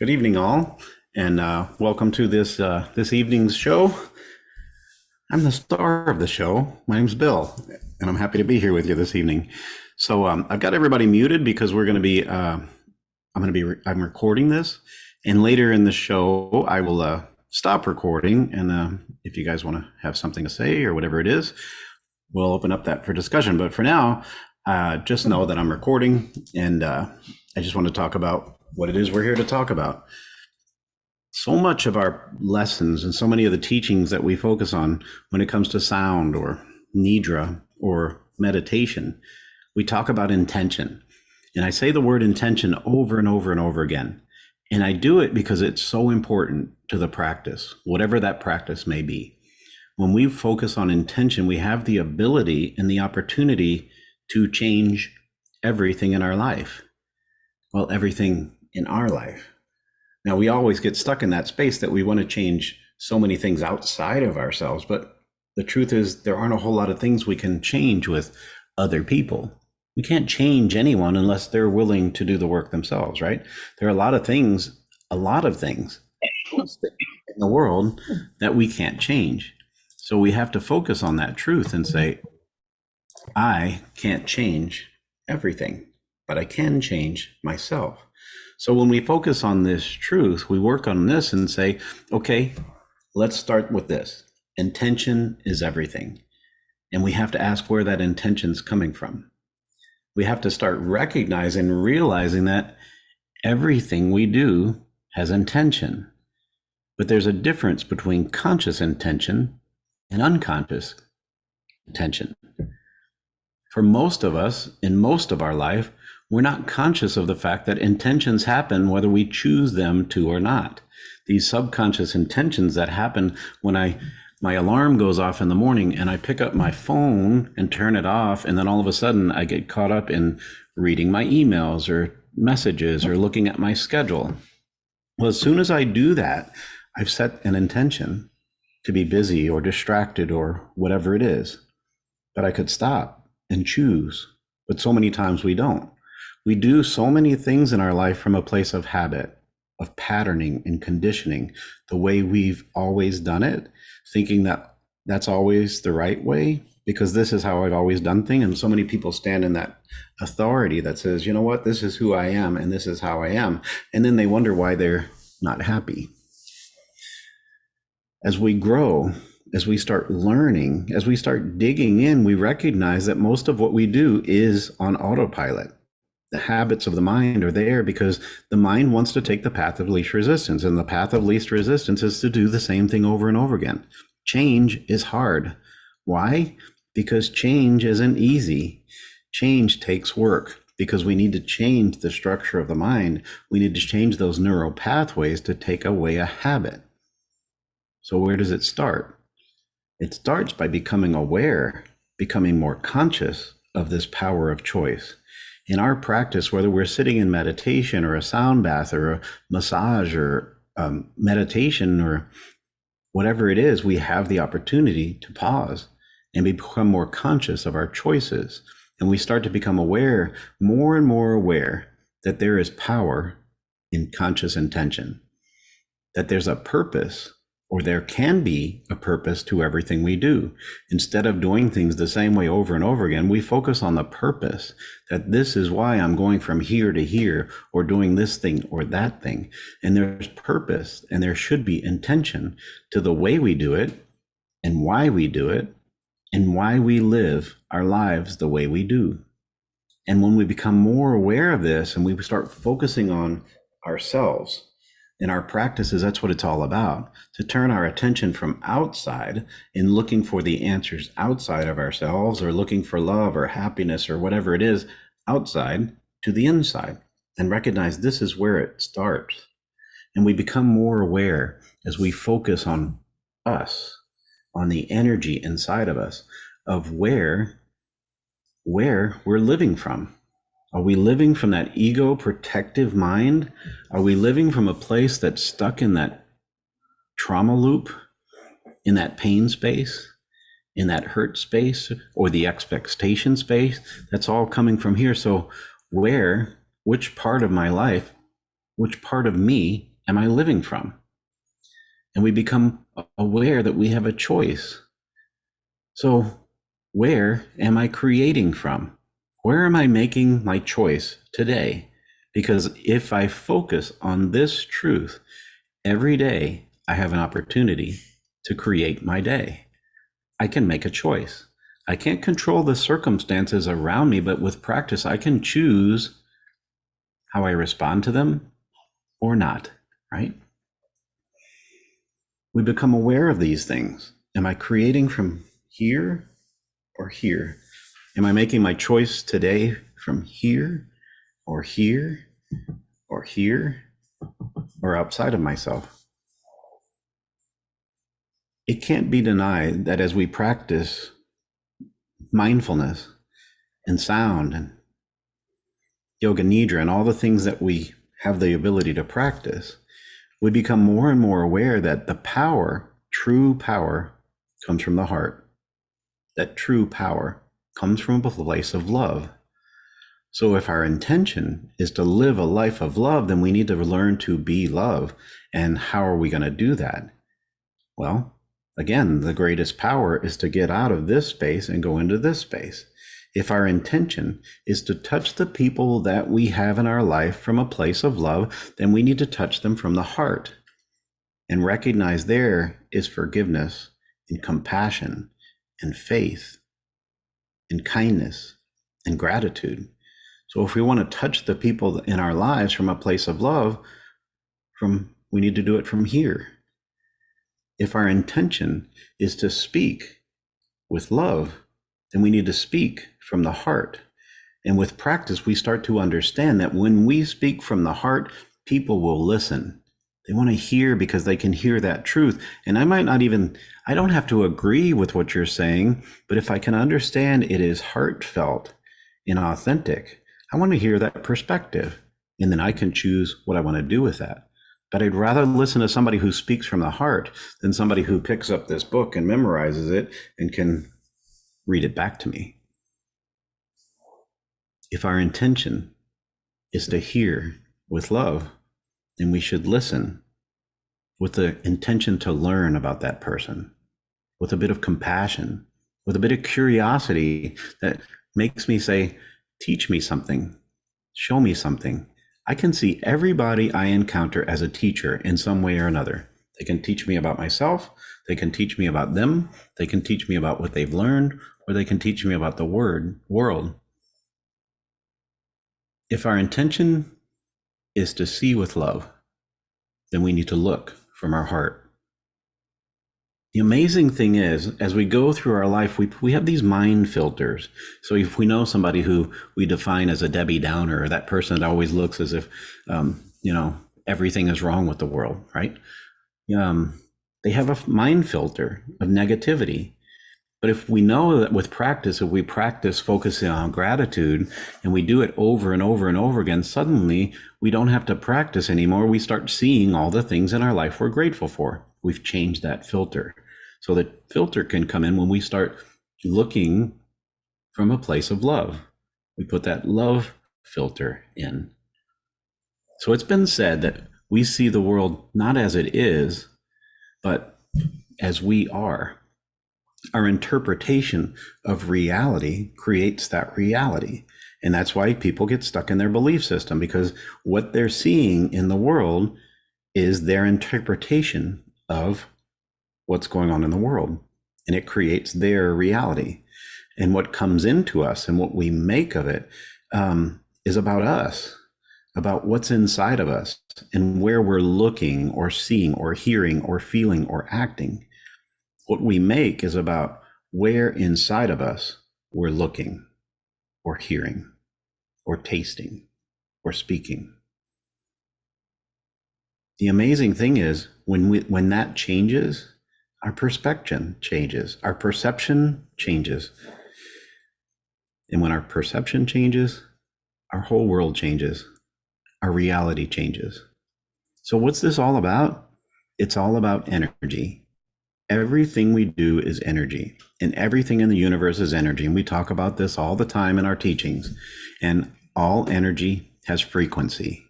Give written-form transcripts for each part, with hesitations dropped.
Good evening, all, and welcome to this evening's show. I'm the star of the show. My name's Bill, and I'm happy to be here with you this evening. So I've got everybody muted because we're going to be. I'm recording this, and later in the show, I will stop recording. And if you guys want to have something to say or whatever it is, we'll open up that for discussion. But for now, just know that I'm recording, and I just want to talk about what it is we're here to talk about. So much of our lessons and so many of the teachings that we focus on when it comes to sound or nidra or meditation, we talk about intention. And I say the word intention over and over and over again. And I do it because it's so important to the practice, whatever that practice may be. When we focus on intention, we have the ability and the opportunity to change everything in our life. Well, everything in our life. Now, we always get stuck in that space that we want to change so many things outside of ourselves. But the truth is, there aren't a whole lot of things we can change with other people. We can't change anyone unless they're willing to do the work themselves, right? There are a lot of things in the world that we can't change. So we have to focus on that truth and say, I can't change everything, but I can change myself. So when we focus on this truth, we work on this and say, okay, let's start with this. Intention is everything. And we have to ask where that intention's coming from. We have to start recognizing, realizing that everything we do has intention. But there's a difference between conscious intention and unconscious intention. For most of us, in most of our life, we're not conscious of the fact that intentions happen whether we choose them to or not. These subconscious intentions that happen when my alarm goes off in the morning and I pick up my phone and turn it off, and then all of a sudden I get caught up in reading my emails or messages or looking at my schedule. Well, as soon as I do that, I've set an intention to be busy or distracted or whatever it is. But I could stop and choose, but so many times we don't. We do so many things in our life from a place of habit, of patterning and conditioning, the way we've always done it, thinking that that's always the right way, because this is how I've always done things. And so many people stand in that authority that says, you know what, this is who I am and this is how I am. And then they wonder why they're not happy. As we grow, as we start learning, as we start digging in, we recognize that most of what we do is on autopilot. The habits of the mind are there because the mind wants to take the path of least resistance, and the path of least resistance is to do the same thing over and over again. Change is hard. Why? Because change isn't easy. Change takes work because we need to change the structure of the mind. We need to change those neural pathways to take away a habit. So where does it start? It starts by becoming aware, becoming more conscious of this power of choice. In our practice, whether we're sitting in meditation or a sound bath or a massage or meditation or whatever it is, we have the opportunity to pause and become more conscious of our choices. And we start to become aware, more and more aware, that there is power in conscious intention, that there's a purpose, or there can be a purpose to everything we do. Instead of doing things the same way over and over again, we focus on the purpose, that this is why I'm going from here to here, or doing this thing or that thing. And there's purpose, and there should be intention to the way we do it, and why we do it, and why we live our lives the way we do. And when we become more aware of this, and we start focusing on ourselves, in our practices, that's what it's all about, to turn our attention from outside and looking for the answers outside of ourselves, or looking for love or happiness or whatever it is outside, to the inside, and recognize this is where it starts. And we become more aware as we focus on us, on the energy inside of us, of where we're living from. Are we living from that ego protective mind? Are we living from a place that's stuck in that trauma loop, in that pain space, in that hurt space, or the expectation space? That's all coming from here. So which part of my life, which part of me am I living from? And we become aware that we have a choice. So where am I creating from? Where am I making my choice today? Because if I focus on this truth every day, I have an opportunity to create my day. I can make a choice. I can't control the circumstances around me, but with practice, I can choose how I respond to them or not, right? We become aware of these things. Am I creating from here or here? Am I making my choice today from here or here or here or outside of myself? It can't be denied that as we practice mindfulness and sound and yoga nidra and all the things that we have the ability to practice, we become more and more aware that the power, true power, comes from the heart. That true power comes from a place of love. So if our intention is to live a life of love, then we need to learn to be love. And how are we going to do that? Well, again, the greatest power is to get out of this space and go into this space. If our intention is to touch the people that we have in our life from a place of love, then we need to touch them from the heart and recognize there is forgiveness and compassion and faith and kindness and gratitude. So if we want to touch the people in our lives from a place of love, we need to do it from here. If our intention is to speak with love, then we need to speak from the heart. And with practice, we start to understand that when we speak from the heart, people will listen. They want to hear because they can hear that truth. And I don't have to agree with what you're saying, but if I can understand it is heartfelt and authentic, I want to hear that perspective. And then I can choose what I want to do with that. But I'd rather listen to somebody who speaks from the heart than somebody who picks up this book and memorizes it and can read it back to me. If our intention is to hear with love, then we should listen with the intention to learn about that person, with a bit of compassion, with a bit of curiosity that makes me say, teach me something, show me something. I can see everybody I encounter as a teacher in some way or another. They can teach me about myself, they can teach me about them, they can teach me about what they've learned, or they can teach me about the world. If our intention is to see with love, then we need to look from our heart. The amazing thing is, as we go through our life, we have these mind filters. So if we know somebody who we define as a Debbie Downer, or that person that always looks as if, everything is wrong with the world, right? They have a mind filter of negativity. But if we know that with practice, if we practice focusing on gratitude and we do it over and over and over again, suddenly we don't have to practice anymore. We start seeing all the things in our life we're grateful for. We've changed that filter. So the filter can come in when we start looking from a place of love. We put that love filter in. So it's been said that we see the world not as it is, but as we are. Our interpretation of reality creates that reality. And that's why people get stuck in their belief system, because what they're seeing in the world is their interpretation of what's going on in the world. And it creates their reality. And what comes into us and what we make of it is about us, about what's inside of us and where we're looking or seeing or hearing or feeling or acting. What we make is about where inside of us we're looking or hearing or tasting or speaking. The amazing thing is when that changes, our perception changes. Our perception changes. And when our perception changes, our whole world changes. Our reality changes. So what's this all about? It's all about energy. Everything we do is energy, and everything in the universe is energy. And we talk about this all the time in our teachings. And all energy has frequency.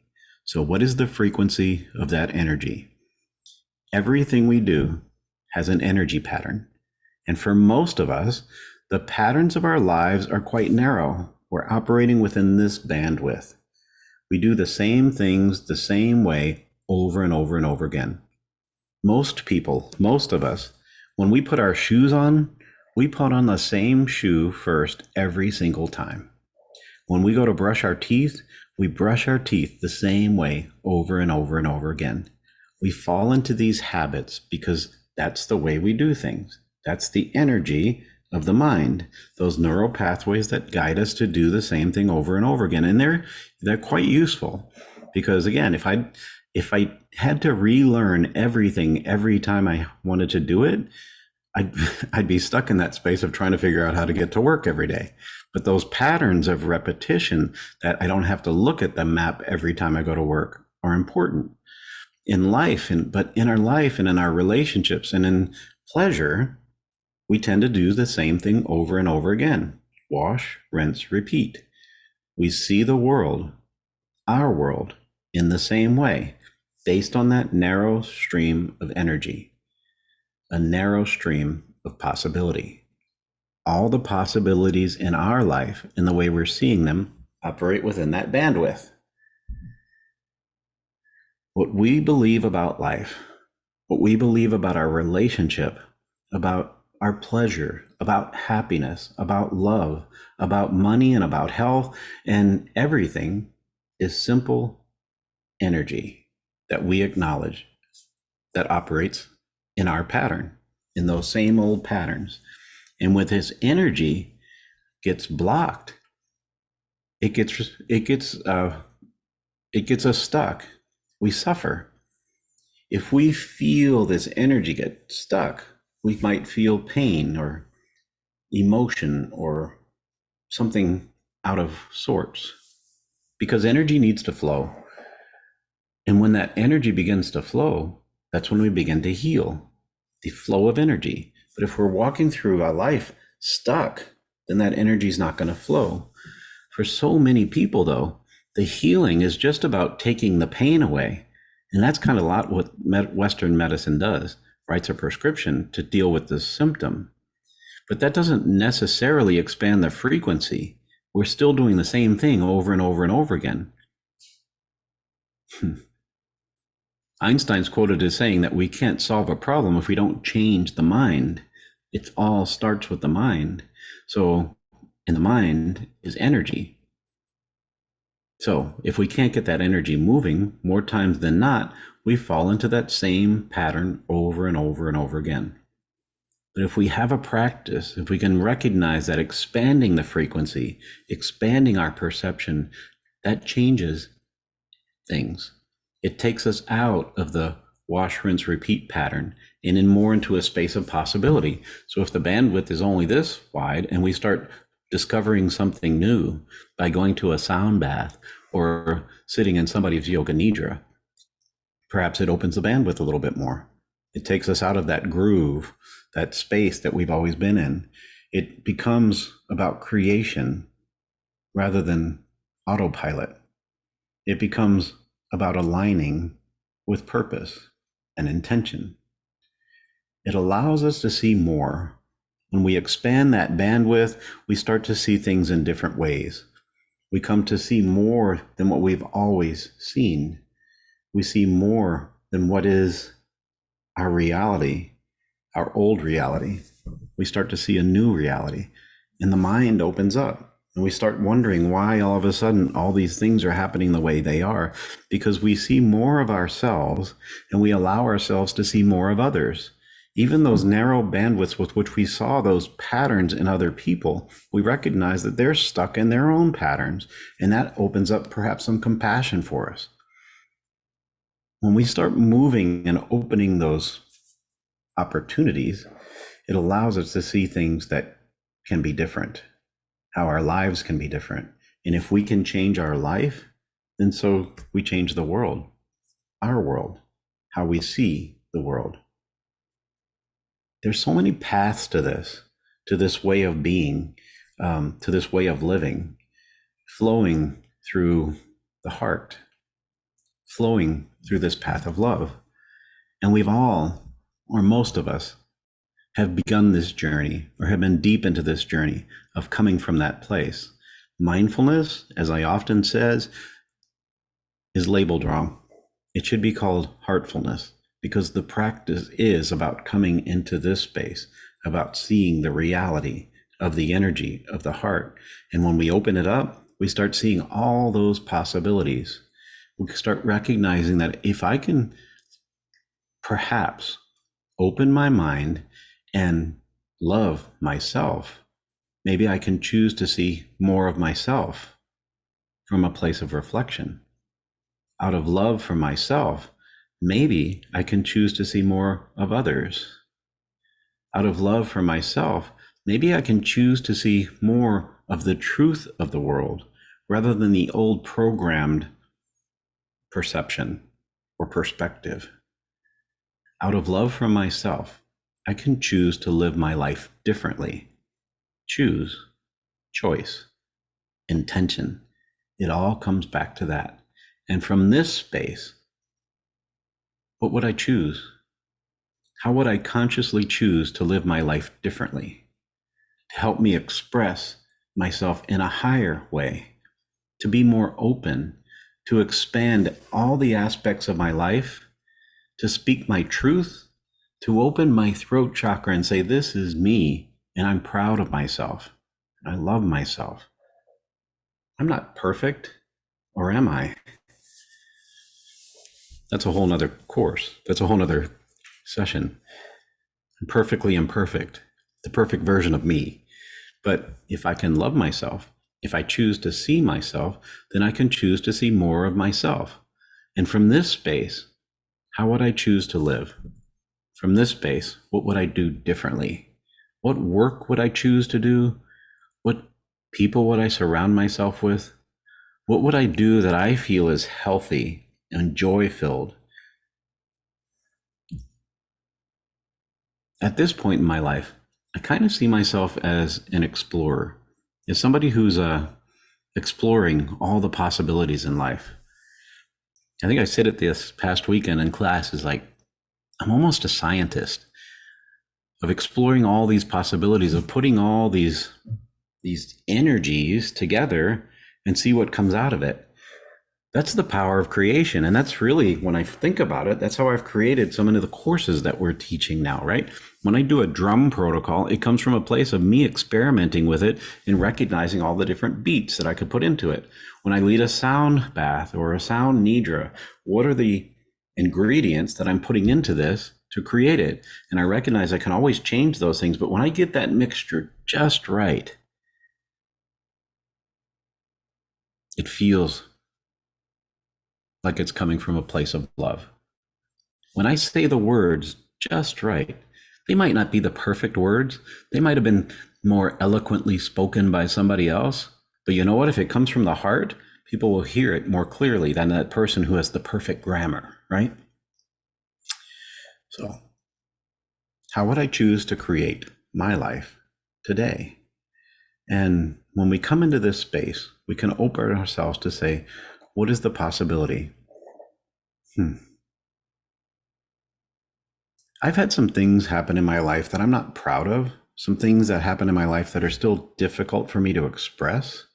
So, what is the frequency of that energy? Everything we do has an energy pattern. And for most of us, the patterns of our lives are quite narrow. We're operating within this bandwidth. We do the same things the same way over and over and over again. Most people, most of us, when we put our shoes on, we put on the same shoe first every single time. When we go to brush our teeth, we brush our teeth the same way over and over and over again. We fall into these habits because that's the way we do things. That's the energy of the mind, those neural pathways that guide us to do the same thing over and over again. And they're quite useful because, again, if I had to relearn everything every time I wanted to do it, I'd be stuck in that space of trying to figure out how to get to work every day. But those patterns of repetition that I don't have to look at the map every time I go to work are important in life. But in our life and in our relationships and in pleasure, we tend to do the same thing over and over again. Wash, rinse, repeat. We see the world, our world, in the same way, based on that narrow stream of energy. A narrow stream of possibility. All the possibilities in our life and the way we're seeing them operate within that bandwidth. What we believe about life, what we believe about our relationship, about our pleasure, about happiness, about love, about money and about health and everything is simple energy that we acknowledge that operates in our pattern, in those same old patterns. And with this energy gets blocked, it gets us stuck. We suffer. If we feel this energy get stuck, we might feel pain or emotion or something out of sorts, because energy needs to flow. And when that energy begins to flow, that's when we begin to heal. The flow of energy. But if we're walking through our life stuck, then that energy is not going to flow. For so many people, though, the healing is just about taking the pain away. And that's kind of a lot what Western medicine does, writes a prescription to deal with the symptom. But that doesn't necessarily expand the frequency. We're still doing the same thing over and over and over again. Einstein's quoted as saying that we can't solve a problem if we don't change the mind. It all starts with the mind. So, in the mind is energy. So, if we can't get that energy moving, more times than not, we fall into that same pattern over and over and over again. But if we have a practice, if we can recognize that expanding the frequency, expanding our perception, that changes things. It takes us out of the wash, rinse, repeat pattern and in more into a space of possibility. So if the bandwidth is only this wide and we start discovering something new by going to a sound bath or sitting in somebody's yoga nidra, perhaps it opens the bandwidth a little bit more. It takes us out of that groove, that space that we've always been in. It becomes about creation rather than autopilot. It becomes about aligning with purpose and intention. It allows us to see more. When we expand that bandwidth, we start to see things in different ways. We come to see more than what we've always seen. We see more than what is our reality, our old reality. We start to see a new reality, and the mind opens up. And we start wondering why all of a sudden all these things are happening the way they are, because we see more of ourselves and we allow ourselves to see more of others. Even those narrow bandwidths with which we saw those patterns in other people, we recognize that they're stuck in their own patterns, and that opens up perhaps some compassion for us. When we start moving and opening those opportunities, it allows us to see things that can be different, how our lives can be different. And if we can change our life, then so we change the world, our world, how we see the world. There's so many paths to this way of being, to this way of living, flowing through the heart. flowing through this path of love. And we've all, or most of us, have begun this journey or have been deep into this journey of coming from that place. Mindfulness, as I often says, is labeled wrong. It should be called heartfulness, because the practice is about coming into this space, about seeing the reality of the energy of the heart. And when we open it up, we start seeing all those possibilities. We start recognizing that if I can perhaps open my mind and love myself, maybe I can choose to see more of myself from a place of reflection. Out of love for myself, maybe I can choose to see more of others. Out of love for myself, maybe I can choose to see more of the truth of the world rather than the old programmed perception or perspective. Out of love for myself, I can choose to live my life differently. Choose, choice, intention. It all comes back to that. And from this space, what would I choose? How would I consciously choose to live my life differently? To help me express myself in a higher way, to be more open, to expand all the aspects of my life, to speak my truth, to open my throat chakra and say, this is me, and I'm proud of myself. I love myself. I'm not perfect, or am I? That's a whole nother course. That's a whole nother session. I'm perfectly imperfect, the perfect version of me. But if I can love myself, if I choose to see myself, then I can choose to see more of myself. And from this space, how would I choose to live? From this space, what would I do differently? What work would I choose to do? What people would I surround myself with? What would I do that I feel is healthy and joy-filled? At this point in my life, I kind of see myself as an explorer, as somebody who's exploring all the possibilities in life. I think I said it this past weekend in class, is like, I'm almost a scientist of exploring all these possibilities, of putting all these energies together and see what comes out of it. That's the power of creation. And that's really, when I think about it, that's how I've created so many of the courses that we're teaching now, right? When I do a drum protocol, it comes from a place of me experimenting with it and recognizing all the different beats that I could put into it. When I lead a sound bath or a sound nidra, what are the ingredients that I'm putting into this to create it? And I recognize I can always change those things, but when I get that mixture just right, it feels like it's coming from a place of love. When I say the words just right, they might not be the perfect words. They might have been more eloquently spoken by somebody else. But you know what? If it comes from the heart, people will hear it more clearly than that person who has the perfect grammar, right? So, how would I choose to create my life today? And when we come into this space, we can open ourselves to say, what is the possibility? I've had some things happen in my life that I'm not proud of, some things that happen in my life that are still difficult for me to express.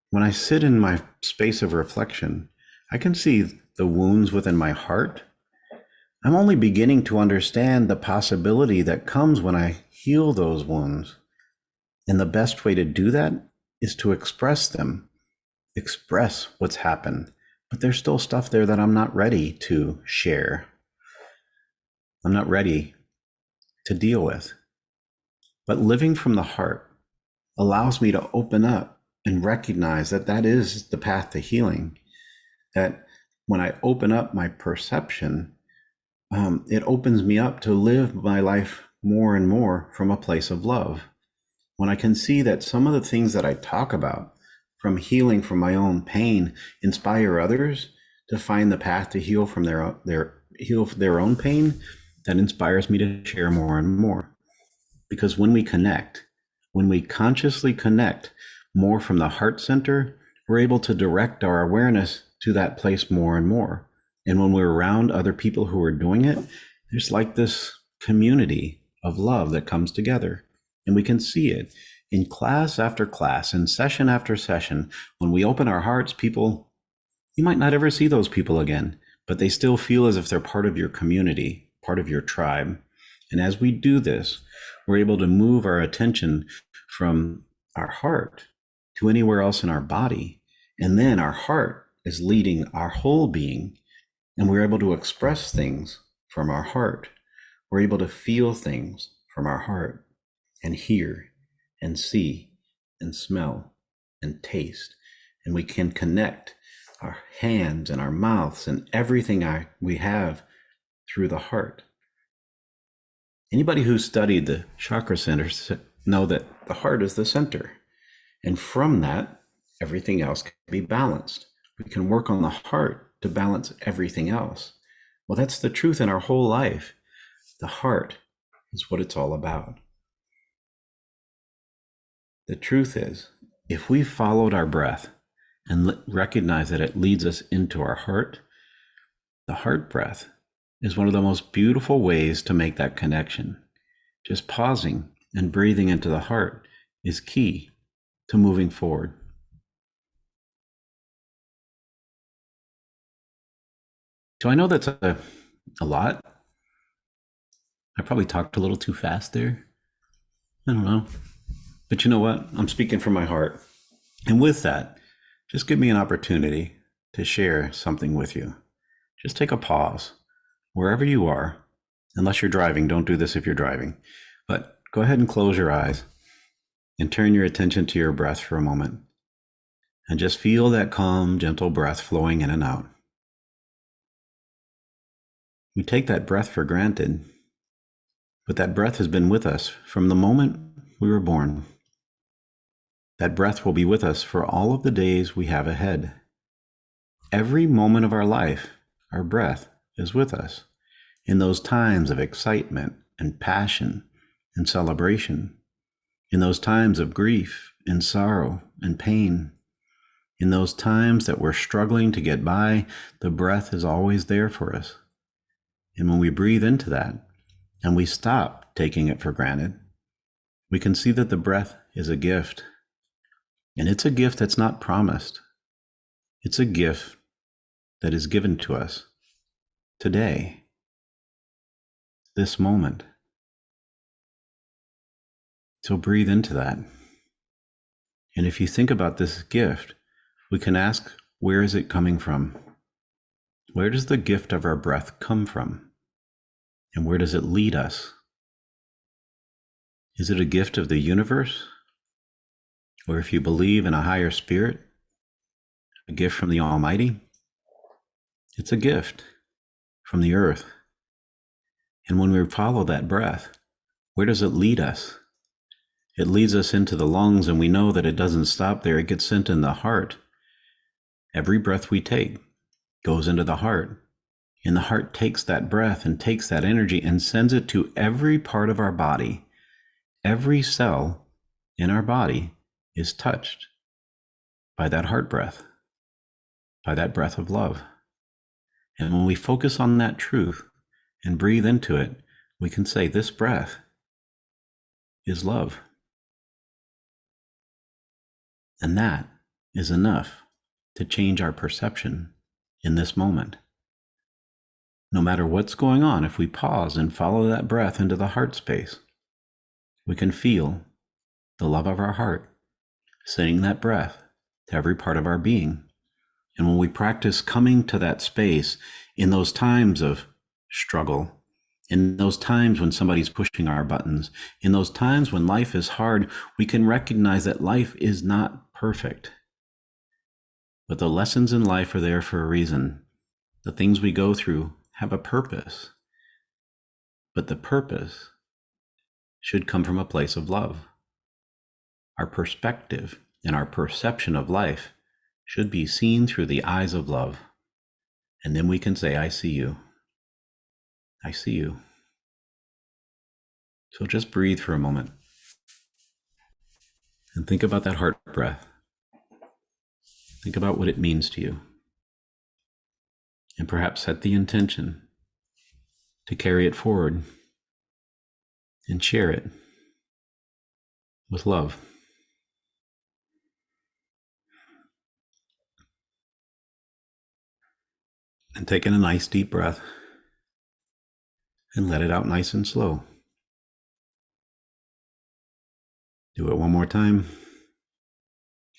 When I sit in my space of reflection, I can see the wounds within my heart. I'm only beginning to understand the possibility that comes when I heal those wounds. And the best way to do that is to express them, express what's happened. But there's still stuff there that I'm not ready to share. I'm not ready to deal with. But living from the heart allows me to open up and recognize that that is the path to healing. That when I open up my perception, it opens me up to live my life more and more from a place of love. When I can see that some of the things that I talk about, from healing from my own pain, inspire others to find the path to heal from their own pain, that inspires me to share more and more. Because when we connect, when we consciously connect more from the heart center, we're able to direct our awareness to that place more and more. And when we're around other people who are doing it, there's like this community of love that comes together. And we can see it in class after class, in session after session. When we open our hearts, people, you might not ever see those people again, but they still feel as if they're part of your community, part of your tribe. And as we do this, we're able to move our attention from our heart to anywhere else in our body. And then our heart is leading our whole being. And we're able to express things from our heart. We're able to feel things from our heart and hear and see and smell and taste. And we can connect our hands and our mouths and everything we have through the heart. Anybody who studied the chakra centers know that the heart is the center. And from that, everything else can be balanced. We can work on the heart to balance everything else. Well, that's the truth in our whole life. The heart is what it's all about. The truth is, if we followed our breath and recognize that it leads us into our heart, the heart breath is one of the most beautiful ways to make that connection. Just pausing and breathing into the heart is key to moving forward. So I know that's a lot. I probably talked a little too fast there. I don't know. But you know what? I'm speaking from my heart. And with that, just give me an opportunity to share something with you. Just take a pause wherever you are. Unless you're driving, don't do this if you're driving. But go ahead and close your eyes and turn your attention to your breath for a moment. And just feel that calm, gentle breath flowing in and out. We take that breath for granted, but that breath has been with us from the moment we were born. That breath will be with us for all of the days we have ahead. Every moment of our life, our breath is with us. In those times of excitement and passion and celebration, in those times of grief and sorrow and pain, in those times that we're struggling to get by, the breath is always there for us. And when we breathe into that and we stop taking it for granted, we can see that the breath is a gift. And it's a gift that's not promised. It's a gift that is given to us today, this moment. So breathe into that. And if you think about this gift, we can ask, where is it coming from? Where does the gift of our breath come from? And where does it lead us? Is it a gift of the universe? Or if you believe in a higher spirit, a gift from the Almighty? It's a gift from the earth. And when we follow that breath, where does it lead us? It leads us into the lungs, and we know that it doesn't stop there. It gets sent in the heart. Every breath we take goes into the heart. And the heart takes that breath and takes that energy and sends it to every part of our body. Every cell in our body is touched by that heart breath, by that breath of love. And when we focus on that truth and breathe into it, we can say, this breath is love. And that is enough to change our perception in this moment. No matter what's going on, if we pause and follow that breath into the heart space, we can feel the love of our heart sending that breath to every part of our being. And when we practice coming to that space in those times of struggle, in those times when somebody's pushing our buttons, in those times when life is hard, we can recognize that life is not perfect. But the lessons in life are there for a reason. The things we go through have a purpose. But the purpose should come from a place of love. Our perspective and our perception of life should be seen through the eyes of love. And then we can say, I see you. I see you. So just breathe for a moment and think about that heart breath. Think about what it means to you, and perhaps set the intention to carry it forward and share it with love. And take in a nice deep breath and let it out nice and slow. Do it one more time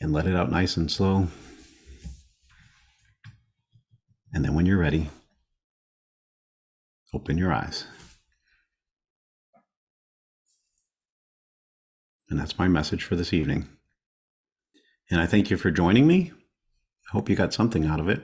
and let it out nice and slow. And then when you're ready, open your eyes. And that's my message for this evening. And I thank you for joining me. I hope you got something out of it.